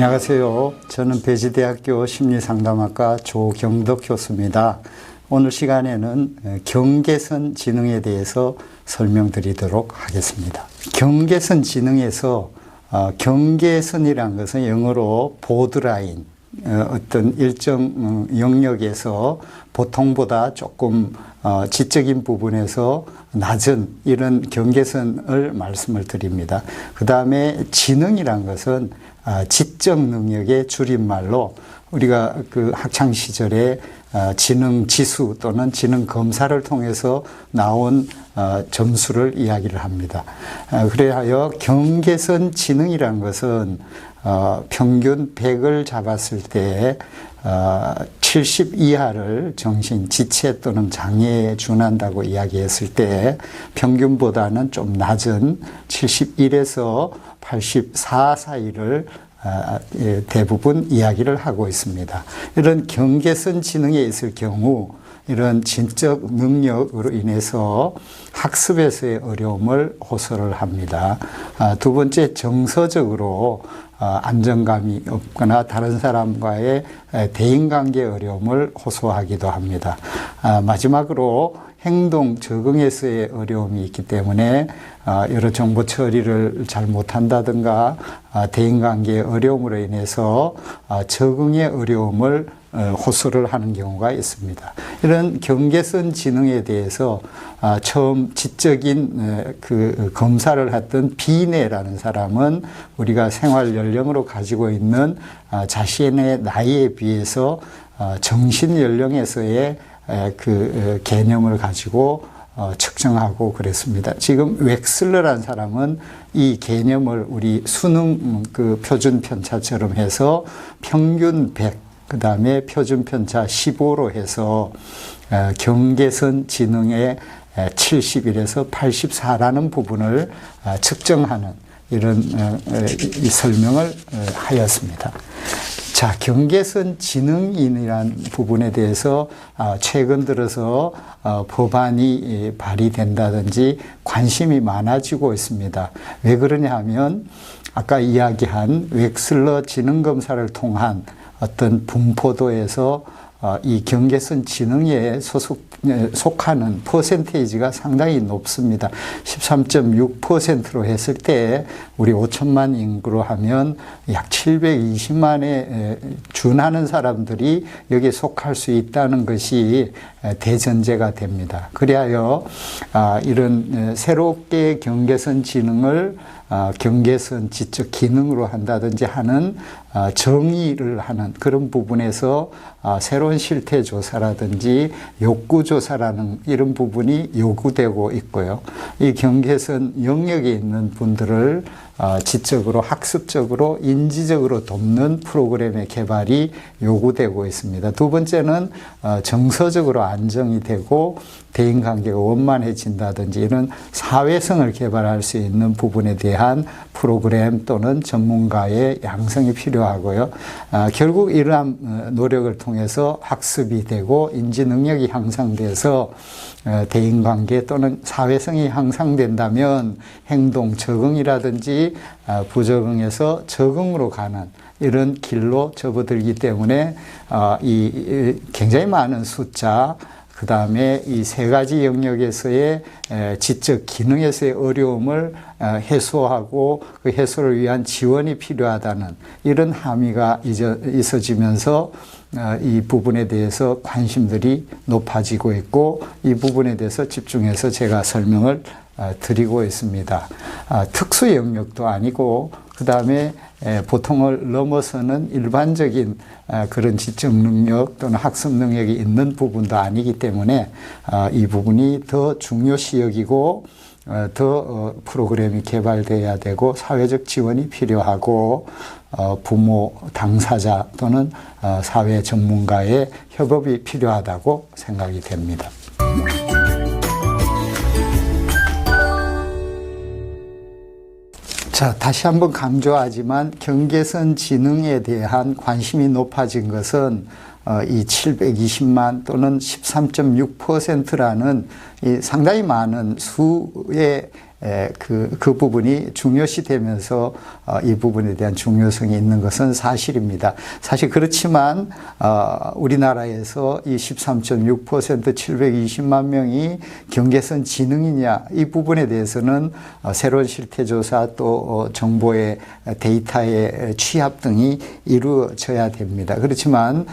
안녕하세요. 저는 배지대학교 심리상담학과 조경덕 교수입니다. 오늘 시간에는 경계선 지능에 대해서 설명드리도록 하겠습니다. 경계선 지능에서 경계선이라는 것은 영어로 보드라인, 어떤 일정 영역에서 보통보다 조금 지적인 부분에서 낮은 이런 경계선을 말씀을 드립니다. 그 다음에 지능이란 것은 지적 능력의 줄임말로 우리가 그 학창 시절에 지능 지수 또는 지능 검사를 통해서 나온 점수를 이야기를 합니다. 그래야 경계선 지능이라는 것은 평균 100을 잡았을 때 70 이하를 정신, 지체 또는 장애에 준한다고 이야기했을 때 평균보다는 좀 낮은 71에서 84 사이를 대부분 이야기를 하고 있습니다. 이런 경계선 지능에 있을 경우 이런 지적 능력으로 인해서 학습에서의 어려움을 호소를 합니다. 두 번째, 정서적으로 안정감이 없거나 다른 사람과의 대인관계 어려움을 호소하기도 합니다. 마지막으로 행동 적응에서의 어려움이 있기 때문에 여러 정보 처리를 잘 못한다든가 대인관계의 어려움으로 인해서 적응의 어려움을 호소를 하는 경우가 있습니다. 이런 경계선 지능에 대해서 처음 지적인 그 검사를 했던 비네라는 사람은 우리가 생활 연령으로 가지고 있는 자신의 나이에 비해서 정신 연령에서의 그 개념을 가지고 측정하고 그랬습니다. 지금 웩슬러라는 사람은 이 개념을 우리 수능 그 표준 편차처럼 해서 평균 100, 그 다음에 표준 편차 15로 해서 경계선 지능의 71에서 84라는 부분을 측정하는 이런 설명을 하였습니다. 자, 경계선 지능인이라는 부분에 대해서 최근 들어서 법안이 발의된다든지 관심이 많아지고 있습니다. 왜 그러냐 하면 아까 이야기한 웩슬러 지능검사를 통한 어떤 분포도에서 이 경계선 지능에 속하는 퍼센테이지가 상당히 높습니다. 13.6%로 했을 때 우리 5천만 인구로 하면 약 720만에 준하는 사람들이 여기에 속할 수 있다는 것이 대전제가 됩니다. 그리하여 이런 새롭게 경계선 지능을 경계선 지적 기능으로 한다든지 하는 정의를 하는 그런 부분에서 새로운 실태 조사라든지 욕구 조사라는 이런 부분이 요구되고 있고요. 이 경계선 영역에 있는 분들을 지적으로 학습적으로 인지적으로 돕는 프로그램의 개발이 요구되고 있습니다. 두 번째는 정서적으로 안정이 되고 대인관계가 원만해진다든지 이런 사회성을 개발할 수 있는 부분에 대한 프로그램 또는 전문가의 양성이 필요하고요. 결국 이러한 노력을 통해서 학습이 되고 인지 능력이 향상돼서 대인관계 또는 사회성이 향상된다면 행동 적응이라든지 부적응에서 적응으로 가는 이런 길로 접어들기 때문에 이 굉장히 많은 숫자, 그 다음에 이 세 가지 영역에서의 지적 기능에서의 어려움을 해소하고 그 해소를 위한 지원이 필요하다는 이런 함의가 있어지면서 이 부분에 대해서 관심들이 높아지고 있고 이 부분에 대해서 집중해서 제가 설명을 드리고 있습니다. 특수 영역도 아니고 그 다음에 보통을 넘어서는 일반적인 그런 지적 능력 또는 학습 능력이 있는 부분도 아니기 때문에 이 부분이 더 중요시 여기고 더 프로그램이 개발돼야 되고 사회적 지원이 필요하고 부모, 당사자 또는 사회 전문가의 협업이 필요하다고 생각이 됩니다. 자, 다시 한번 강조하지만 경계선 지능에 대한 관심이 높아진 것은 이 720만 또는 13.6%라는 이 상당히 많은 수의 그 부분이 중요시되면서 이 부분에 대한 중요성이 있는 것은 사실입니다. 사실 그렇지만 우리나라에서 이 13.6% 720만 명이 경계선 지능이냐 이 부분에 대해서는 새로운 실태조사 또 정보의 데이터의 취합 등이 이루어져야 됩니다. 그렇지만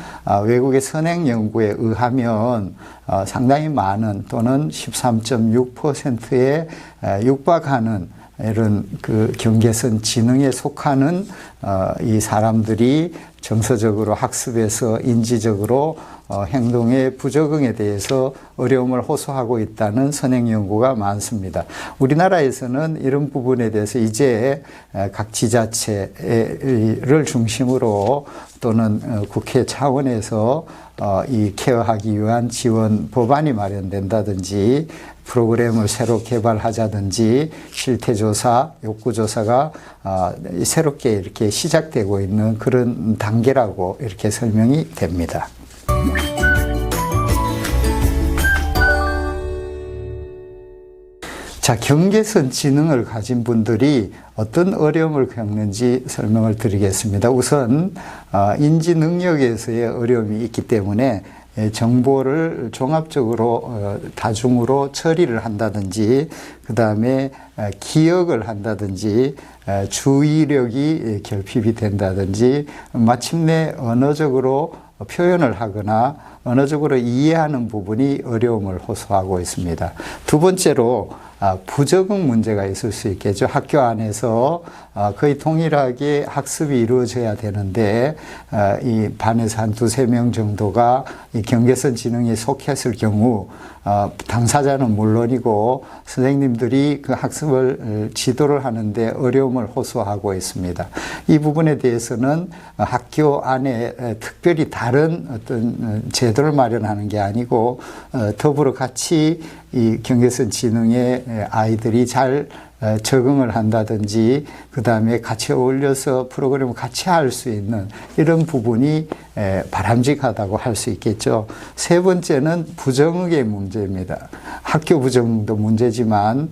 외국의 선행 연구에 의하면 상당히 많은 또는 13.6%에 육박하는 이런 그 경계선 지능에 속하는 이 사람들이 정서적으로 학습에서 인지적으로 행동의 부적응에 대해서 어려움을 호소하고 있다는 선행 연구가 많습니다. 우리나라에서는 이런 부분에 대해서 이제 각 지자체를 중심으로 또는 국회 차원에서 이 케어하기 위한 지원 법안이 마련된다든지 프로그램을 새로 개발하자든지 실태조사, 욕구조사가 새롭게 이렇게 시작되고 있는 그런 단계라고 이렇게 설명이 됩니다. 자, 경계선 지능을 가진 분들이 어떤 어려움을 겪는지 설명을 드리겠습니다. 우선 인지 능력에서의 어려움이 있기 때문에 정보를 종합적으로 다중으로 처리를 한다든지 그 다음에 기억을 한다든지 주의력이 결핍이 된다든지 마침내 언어적으로 표현을 하거나 언어적으로 이해하는 부분이 어려움을 호소하고 있습니다. 두 번째로 부적응 문제가 있을 수 있겠죠. 학교 안에서 거의 동일하게 학습이 이루어져야 되는데 이 반에서 한 두세 명 정도가 이 경계선 지능에 속했을 경우 당사자는 물론이고 선생님들이 그 학습을 지도를 하는데 어려움을 호소하고 있습니다. 이 부분에 대해서는 학교 안에 특별히 다른 어떤 제도를 마련하는 게 아니고 더불어 같이 이 경계선 지능에 아이들이 잘 적응을 한다든지 그 다음에 같이 어울려서 프로그램을 같이 할 수 있는 이런 부분이 바람직하다고 할 수 있겠죠. 세 번째는 부정의 문제입니다. 학교 부정도 문제지만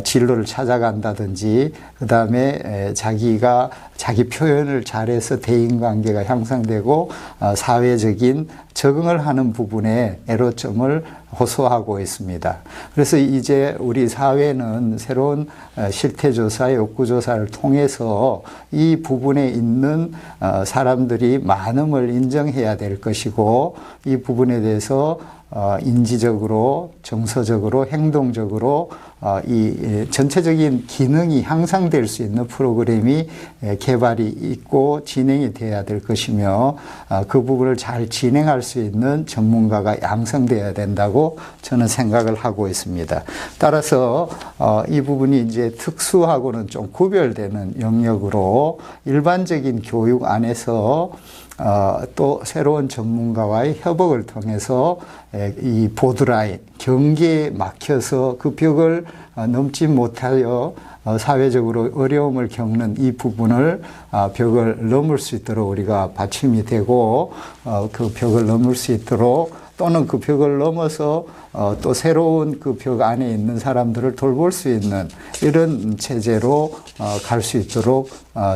진로를 찾아간다든지 그 다음에 자기가 자기 표현을 잘해서 대인관계가 향상되고 사회적인 적응을 하는 부분에 애로점을 호소하고 있습니다. 그래서 이제 우리 사회는 새로운 실태조사, 욕구조사를 통해서 이 부분에 있는 사람들이 많음을 인정해야 될 것이고 이 부분에 대해서 인지적으로, 정서적으로, 행동적으로 이 전체적인 기능이 향상될 수 있는 프로그램이 개발이 있고 진행이 돼야 될 것이며 그 부분을 잘 진행할 수 있는 전문가가 양성돼야 된다고 저는 생각을 하고 있습니다. 따라서 이 부분이 이제 특수하고는 좀 구별되는 영역으로 일반적인 교육 안에서 또 새로운 전문가와의 협업을 통해서 이 보드라인, 경계에 막혀서 그 벽을 넘지 못하여 사회적으로 어려움을 겪는 이 부분을 벽을 넘을 수 있도록 우리가 받침이 되고 그 벽을 넘을 수 있도록 또는 그 벽을 넘어서 또 새로운 그 벽 안에 있는 사람들을 돌볼 수 있는 이런 체제로 갈 수 있도록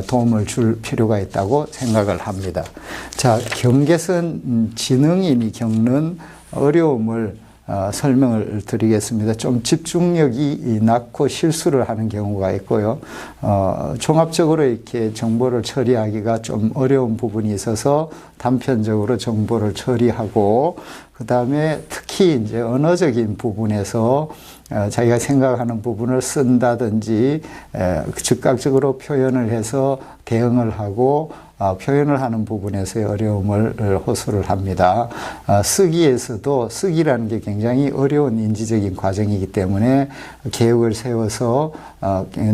도움을 줄 필요가 있다고 생각을 합니다. 자, 경계선 지능인이 겪는 어려움을 설명을 드리겠습니다. 좀 집중력이 낮고 실수를 하는 경우가 있고요. 종합적으로 이렇게 정보를 처리하기가 좀 어려운 부분이 있어서 단편적으로 정보를 처리하고 그 다음에 특히 이제 언어적인 부분에서 자기가 생각하는 부분을 쓴다든지 즉각적으로 표현을 해서 대응을 하고 표현을 하는 부분에서의 어려움을 호소를 합니다. 쓰기에서도 쓰기라는 게 굉장히 어려운 인지적인 과정이기 때문에 계획을 세워서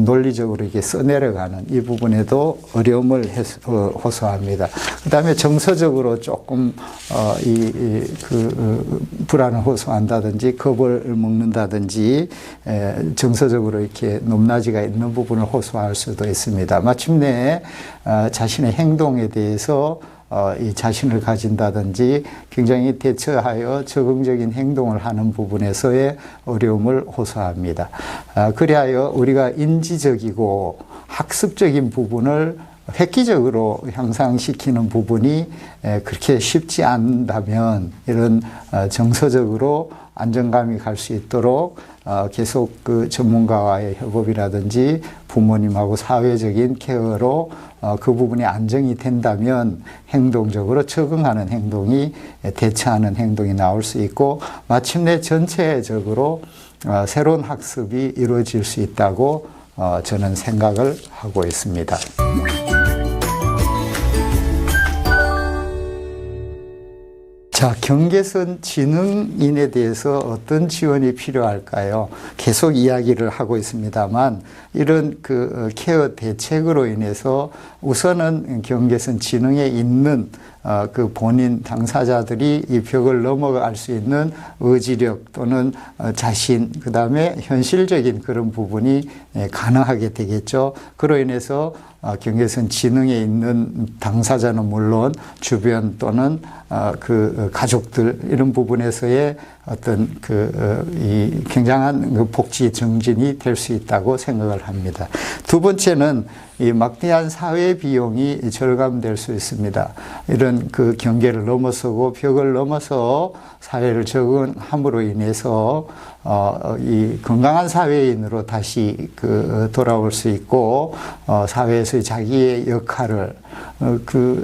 논리적으로 이렇게 써내려가는 이 부분에도 어려움을 호소합니다. 그 다음에 정서적으로 조금 불안을 호소한다든지 겁을 먹는다든지 정서적으로 이렇게 높낮이가 있는 부분을 호소할 수도 있습니다. 마침내 자신의 행동에 대해서 이 자신을 가진다든지 굉장히 대처하여 적응적인 행동을 하는 부분에서의 어려움을 호소합니다. 그리하여 우리가 인지적이고 학습적인 부분을 획기적으로 향상시키는 부분이 그렇게 쉽지 않다면 이런 정서적으로 안정감이 갈 수 있도록 계속 그 전문가와의 협업이라든지 부모님하고 사회적인 케어로 그 부분이 안정이 된다면 행동적으로 적응하는 행동이 대처하는 행동이 나올 수 있고 마침내 전체적으로 새로운 학습이 이루어질 수 있다고 저는 생각을 하고 있습니다. 자, 경계선 지능인에 대해서 어떤 지원이 필요할까요? 계속 이야기를 하고 있습니다만 이런 그 케어 대책으로 인해서 우선은 경계선 지능에 있는 그 본인 당사자들이 이 벽을 넘어갈 수 있는 의지력 또는 자신, 그 다음에 현실적인 그런 부분이 가능하게 되겠죠. 그로 인해서 경계선 지능에 있는 당사자는 물론 주변 또는 그 가족들 이런 부분에서의 어떤 이 굉장한 그 복지 증진이 될 수 있다고 생각을 합니다. 두 번째는 이 막대한 사회 비용이 절감될 수 있습니다. 이런 그 경계를 넘어서고 벽을 넘어서 사회를 적응함으로 인해서 이 건강한 사회인으로 다시 돌아올 수 있고 사회에서의 자기의 역할을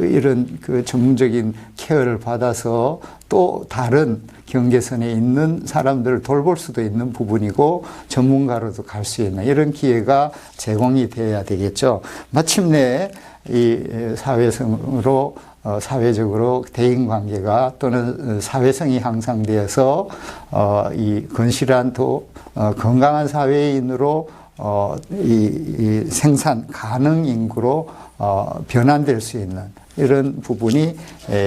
이런 전문적인 케어를 받아서 또 다른 경계선에 있는 사람들을 돌볼 수도 있는 부분이고 전문가로도 갈 수 있는 이런 기회가 제공이 되어야 되겠죠. 마침내 이 사회성으로 사회적으로 대인관계가 또는 사회성이 향상되어서 이 건실한 건강한 사회인으로 이 생산 가능 인구로 변환될 수 있는 이런 부분이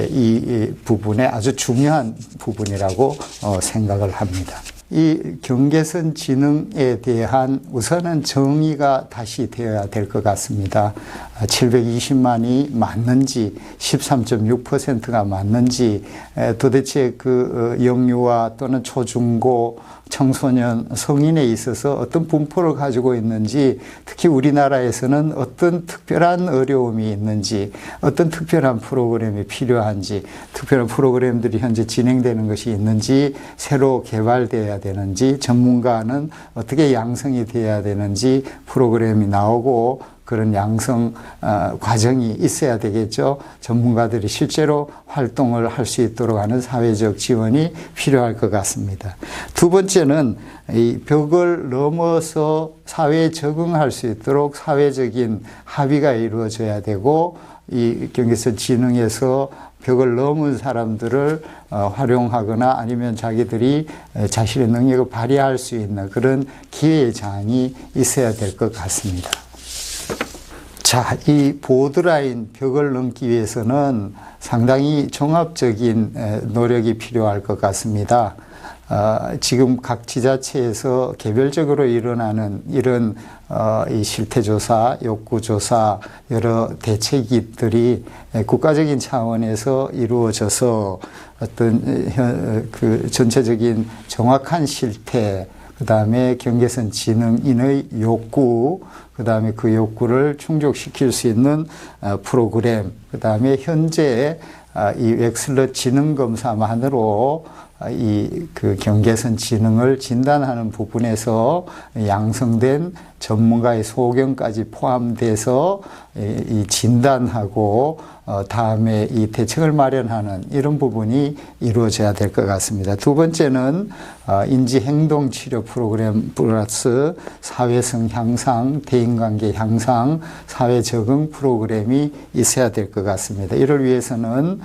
이 부분의 아주 중요한 부분이라고 생각을 합니다. 이 경계선 지능에 대한 우선은 정의가 다시 되어야 될 것 같습니다. 720만이 맞는지 13.6%가 맞는지 도대체 그 영유아 또는 초중고 청소년 성인에 있어서 어떤 분포를 가지고 있는지 특히 우리나라에서는 어떤 특별한 어려움이 있는지 어떤 특별한 프로그램이 필요한지 특별한 프로그램들이 현재 진행되는 것이 있는지 새로 개발되어야 되는지 전문가는 어떻게 양성이 되어야 되는지 프로그램이 나오고 그런 양성 과정이 있어야 되겠죠. 전문가들이 실제로 활동을 할 수 있도록 하는 사회적 지원이 필요할 것 같습니다. 두 번째는 이 벽을 넘어서 사회에 적응할 수 있도록 사회적인 합의가 이루어져야 되고 이 경계선 지능에서 벽을 넘은 사람들을 활용하거나 아니면 자기들이 자신의 능력을 발휘할 수 있는 그런 기회의 장이 있어야 될 것 같습니다. 자, 이 보드라인 벽을 넘기 위해서는 상당히 종합적인 노력이 필요할 것 같습니다. 지금 각 지자체에서 개별적으로 일어나는 이런 이 실태조사, 욕구조사, 여러 대책들이 국가적인 차원에서 이루어져서 어떤 그 전체적인 정확한 실태, 그 다음에 경계선 지능인의 욕구, 그 다음에 그 욕구를 충족시킬 수 있는 프로그램, 그 다음에 현재 이 웩슬러 지능검사만으로 이 그 경계선 지능을 진단하는 부분에서 양성된 전문가의 소견까지 포함돼서 이 진단하고 다음에 이 대책을 마련하는 이런 부분이 이루어져야 될 것 같습니다. 두 번째는 인지행동치료 프로그램 플러스 사회성 향상, 대인관계 향상, 사회적응 프로그램이 있어야 될 것 같습니다. 이를 위해서는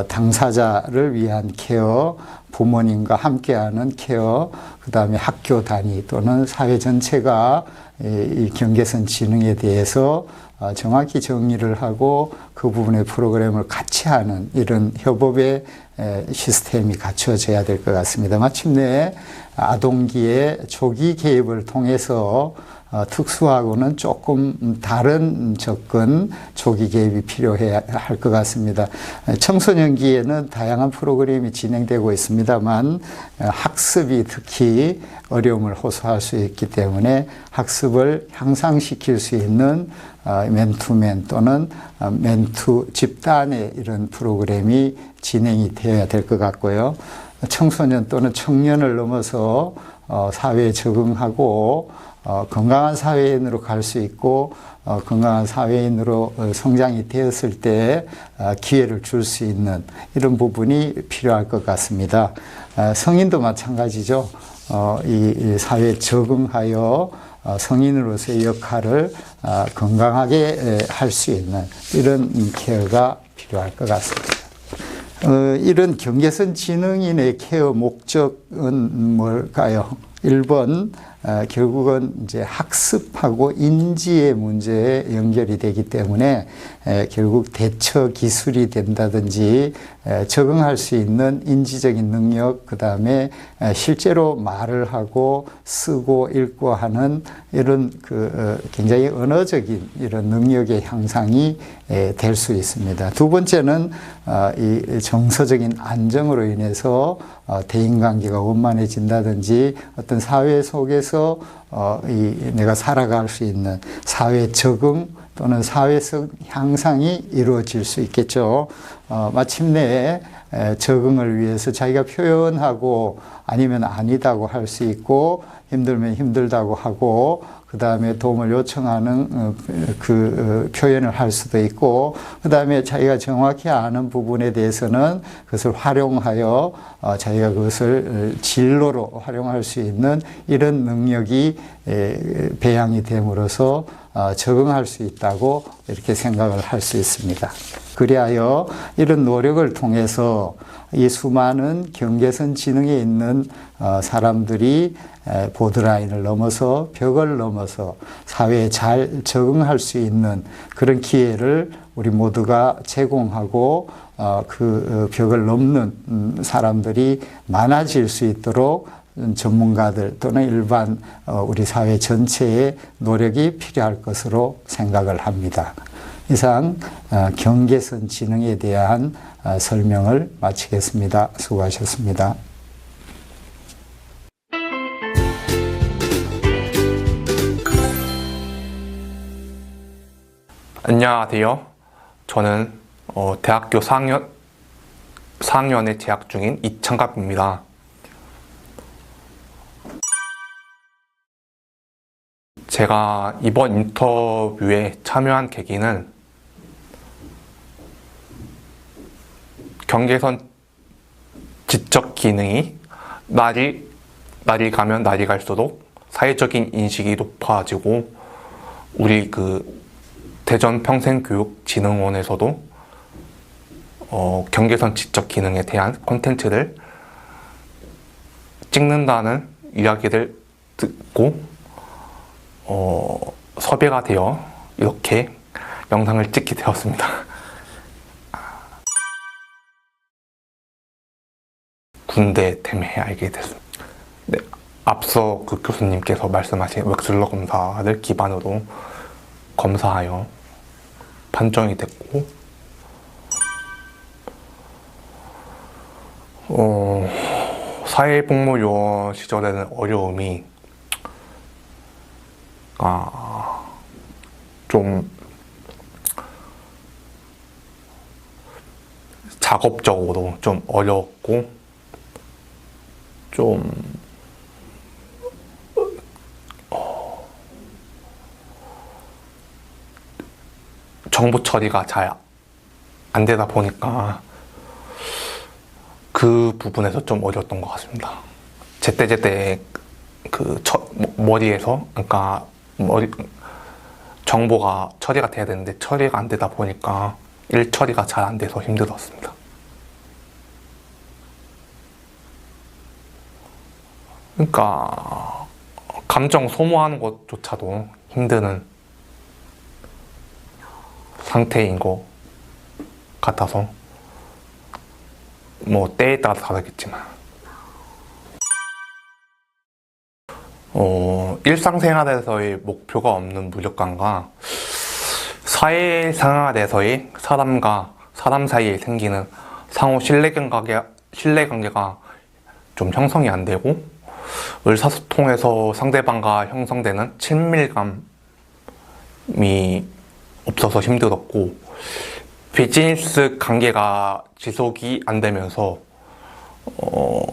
당사자를 위한 케어, 부모님과 함께하는 케어, 그 다음에 학교 단위 또는 사회 전체가 이 경계선 지능에 대해서 정확히 정리를 하고 그 부분의 프로그램을 같이 하는 이런 협업의 시스템이 갖춰져야 될 것 같습니다. 마침내 아동기의 조기 개입을 통해서 특수하고는 조금 다른 접근, 조기 개입이 필요해야 할 것 같습니다. 청소년기에는 다양한 프로그램이 진행되고 있습니다만 학습이 특히 어려움을 호소할 수 있기 때문에 학습을 향상시킬 수 있는 맨투맨 또는 맨투 집단의 이런 프로그램이 진행이 되어야 될 것 같고요. 청소년 또는 청년을 넘어서 사회에 적응하고 건강한 사회인으로 갈 수 있고 건강한 사회인으로 성장이 되었을 때 기회를 줄 수 있는 이런 부분이 필요할 것 같습니다. 성인도 마찬가지죠. 이 사회에 적응하여 성인으로서의 역할을 건강하게 할 수 있는 이런 케어가 필요할 것 같습니다. 이런 경계선 지능인의 케어 목적은 뭘까요? 1번, 결국은 이제 학습하고 인지의 문제에 연결이 되기 때문에 결국 대처 기술이 된다든지 적응할 수 있는 인지적인 능력, 그 다음에 실제로 말을 하고 쓰고 읽고 하는 이런 굉장히 언어적인 이런 능력의 향상이 될 수 있습니다. 두 번째는 이 정서적인 안정으로 인해서 대인관계가 원만해진다든지 어떤 사회 속에서 내가 살아갈 수 있는 사회 적응 또는 사회성 향상이 이루어질 수 있겠죠. 마침내 적응을 위해서 자기가 표현하고 아니면 아니다고 할 수 있고 힘들면 힘들다고 하고 그 다음에 도움을 요청하는 표현을 할 수도 있고 그 다음에 자기가 정확히 아는 부분에 대해서는 그것을 활용하여 자기가 그것을 진로로 활용할 수 있는 이런 능력이 배양이 됨으로써 적응할 수 있다고 이렇게 생각을 할 수 있습니다. 그리하여 이런 노력을 통해서 이 수많은 경계선 지능에 있는 사람들이 보드라인을 넘어서 벽을 넘어서 사회에 잘 적응할 수 있는 그런 기회를 우리 모두가 제공하고 그 벽을 넘는 사람들이 많아질 수 있도록 전문가들 또는 일반 우리 사회 전체의 노력이 필요할 것으로 생각을 합니다. 이상 경계선 지능에 대한 설명을 마치겠습니다. 수고하셨습니다. 안녕하세요. 저는 대학교 4학년에 재학 중인 이창갑입니다. 제가 이번 인터뷰에 참여한 계기는 경계선 지적 기능이 날이 가면 날이 갈수록 사회적인 인식이 높아지고 우리 대전 평생교육진흥원에서도 경계선 지적 기능에 대한 콘텐츠를 찍는다는 이야기를 듣고 섭외가 되어 이렇게 영상을 찍게 되었습니다. 군대 때문에 알게 됐습니다. 네, 앞서 교수님께서 말씀하신 웩슬러 검사를 기반으로 검사하여 판정이 됐고 사회복무요원 시절에는 어려움이 좀 작업적으로 좀 어려웠고 좀 정보 처리가 잘 안 되다 보니까 그 부분에서 좀 어려웠던 것 같습니다. 제때 머리에서 정보가 처리가 돼야 되는데 처리가 안 되다 보니까 일 처리가 잘 안 돼서 힘들었습니다. 그러니까 감정 소모하는 것조차도 힘든 상태인 것 같아서 뭐 때에 따라 다르겠지만 일상생활에서의 목표가 없는 무력감과 사회생활에서의 사람과 사람 사이에 생기는 상호 신뢰관계가 좀 형성이 안 되고 의사소통에서 상대방과 형성되는 친밀감이 없어서 힘들었고 비즈니스 관계가 지속이 안 되면서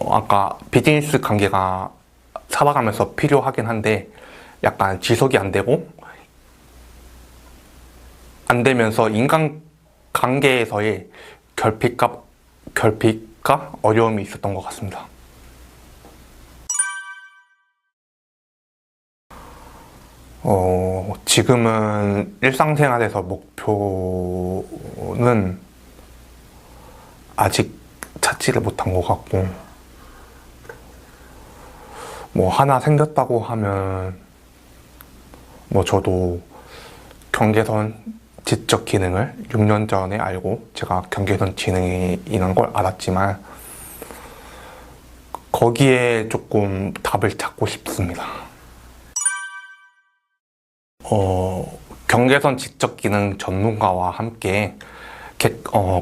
아까 비즈니스 관계가 살아가면서 필요하긴 한데 약간 지속이 안 되고 안 되면서 인간관계에서의 결핍과 어려움이 있었던 것 같습니다. 지금은 일상생활에서 목표는 아직 찾지를 못한 것 같고 뭐 하나 생겼다고 하면 뭐 저도 경계선 지적 기능을 6년 전에 알고 제가 경계선 지능이 있는 걸 알았지만 거기에 조금 답을 찾고 싶습니다. 경계선 지적 기능 전문가와 함께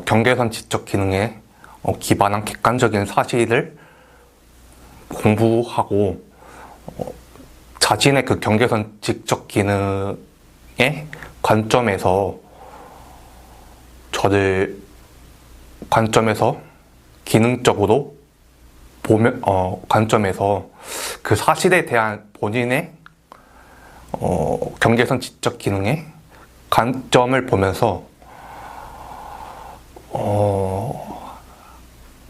경계선 지적 기능에 기반한 객관적인 사실을 공부하고 자신의 그 경계선 지적 기능의 관점에서 기능적으로 보면 관점에서 그 사실에 대한 본인의 경계선 지적 기능의 관점을 보면서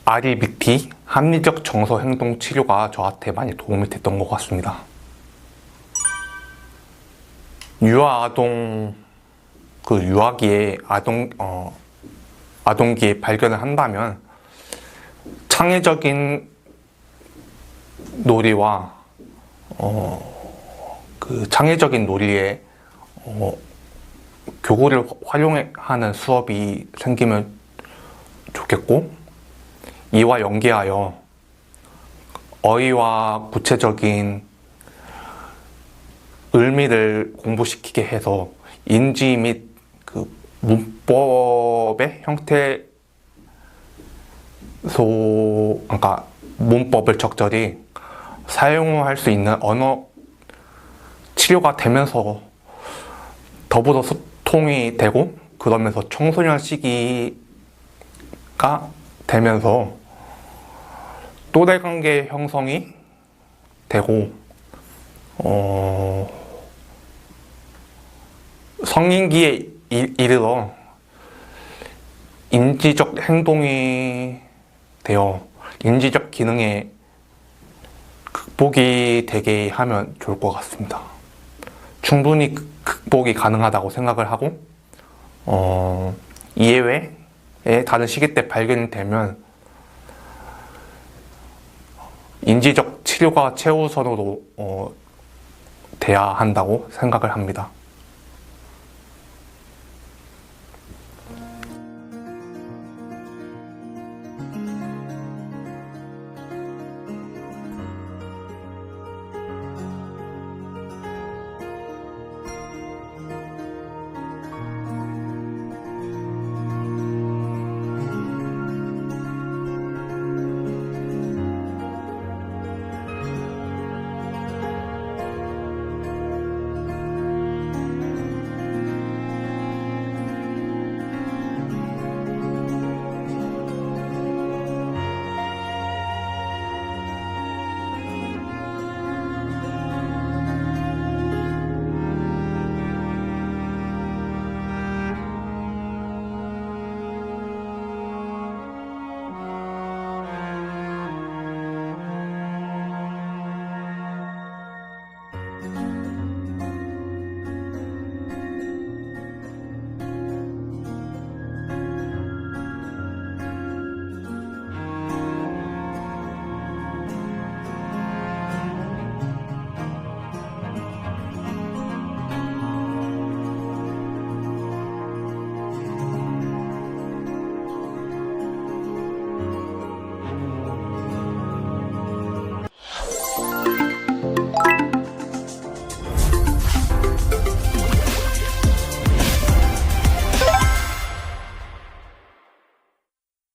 REBT 합리적 정서 행동 치료가 저한테 많이 도움이 됐던 것 같습니다. 유아기에 아동기에 발견을 한다면 창의적인 놀이와 그 창의적인 놀이에 교구를 활용하는 수업이 생기면 좋겠고 이와 연계하여 어휘와 구체적인 의미를 공부시키게 해서 인지 및 그 문법의 그러니까 문법을 적절히 사용할 수 있는 언어 치료가 되면서 더불어 소통이 되고 그러면서 청소년 시기가 되면서 또래관계 형성이 되고 성인기에 이르러 인지적 행동이 되어 인지적 기능에 극복이 되게 하면 좋을 것 같습니다. 충분히 극복이 가능하다고 생각을 하고 이외에 다른 시기 때 발견이 되면 인지적 치료가 최우선으로 돼야 한다고 생각을 합니다.